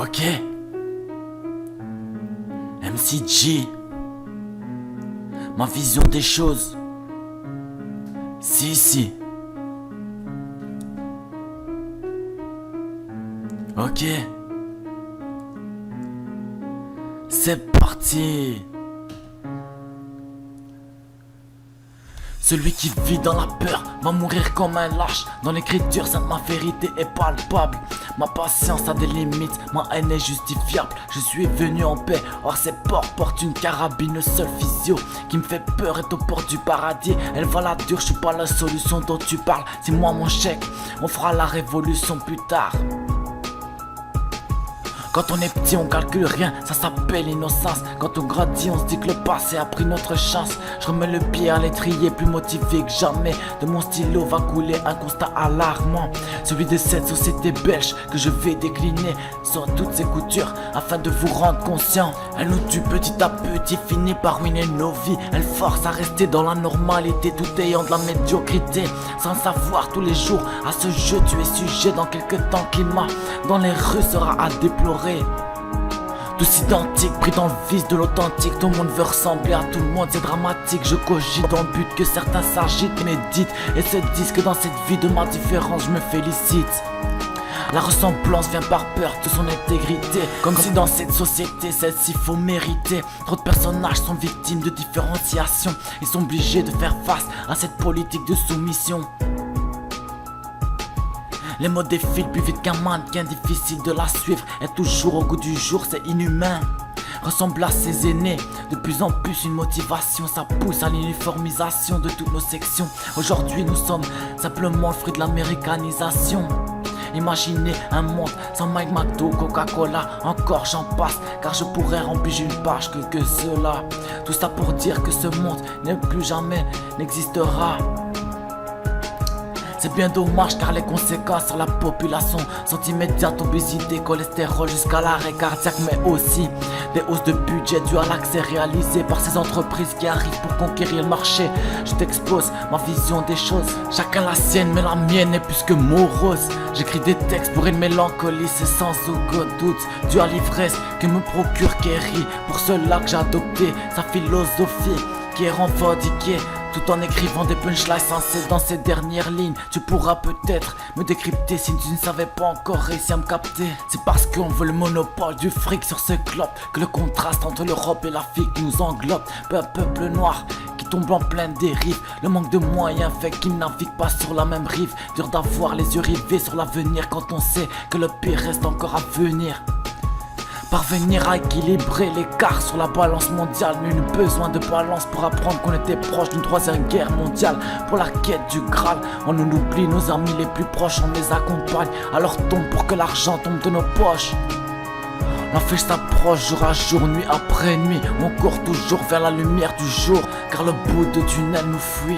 Ok. MCG. Ma vision des choses. Si. Ok. C'est parti. Celui qui vit dans la peur va mourir comme un lâche. Dans l'écriture sainte, ma vérité est palpable. Ma patience a des limites, ma haine est justifiable. Je suis venu en paix, or ces porcs portent une carabine. Le seul physio qui me fait peur est aux portes du paradis. Elle va la dure, je suis pas la solution dont tu parles. C'est moi mon chèque, on fera la révolution plus tard. Quand on est petit on calcule rien, ça s'appelle innocence. Quand on grandit on se dit que le passé a pris notre chance. Je remets le pied à l'étrier plus motivé que jamais. De mon stylo va couler un constat alarmant. Celui de cette société belge que je vais décliner sur toutes ses coutures afin de vous rendre conscient. Elle nous tue petit à petit, finit par ruiner nos vies. Elle force à rester dans la normalité tout ayant de la médiocrité. Sans savoir tous les jours à ce jeu tu es sujet. Dans quelques temps climat dans les rues sera à déplorer. Tous identiques, pris dans le vice de l'authentique. Tout le monde veut ressembler à tout le monde, c'est dramatique. Je cogite dans le but que certains s'agitent, méditent et se disent que dans cette vie de ma différence je me félicite. La ressemblance vient par peur de son intégrité. Comme si dans cette société, celle-ci faut mériter. Trop de personnages sont victimes de différenciation. Ils sont obligés de faire face à cette politique de soumission. Les mots défilent plus vite qu'un mannequin, difficile de la suivre. Est toujours au goût du jour, c'est inhumain. Ressemble à ses aînés, de plus en plus une motivation. Ça pousse à l'uniformisation de toutes nos sections. Aujourd'hui nous sommes simplement le fruit de l'américanisation. Imaginez un monde sans Mike McDo, Coca-Cola, encore j'en passe. Car je pourrais remplir une page que cela. Tout ça pour dire que ce monde n'est plus jamais n'existera. C'est bien dommage car les conséquences sur la population sont immédiates. Obésité, cholestérol jusqu'à l'arrêt cardiaque. Mais aussi des hausses de budget dues à l'accès réalisé par ces entreprises qui arrivent pour conquérir le marché. Je t'expose ma vision des choses, chacun la sienne mais la mienne est plus que morose. J'écris des textes pour une mélancolie, c'est sans aucun doute dû à l'ivresse que me procure Kerry. Pour cela que j'ai adopté sa philosophie qui est revendiquée. Tout en écrivant des punchlines sensées dans ces dernières lignes. Tu pourras peut-être me décrypter si tu ne savais pas encore réussir à me capter. C'est parce qu'on veut le monopole du fric sur ce globe que le contraste entre l'Europe et l'Afrique nous englobe. Un peuple noir qui tombe en pleine dérive. Le manque de moyens fait qu'il navigue pas sur la même rive. Dur d'avoir les yeux rivés sur l'avenir quand on sait que le pire reste encore à venir. Parvenir à équilibrer l'écart sur la balance mondiale. Nul besoin de balance pour apprendre qu'on était proche d'une troisième guerre mondiale. Pour la quête du Graal, on nous oublie, nos amis les plus proches, on les accompagne. Alors tombe pour que l'argent tombe de nos poches. L'enfer s'approche jour à jour, nuit après nuit. On court toujours vers la lumière du jour, car le bout de tunnel nous fuit.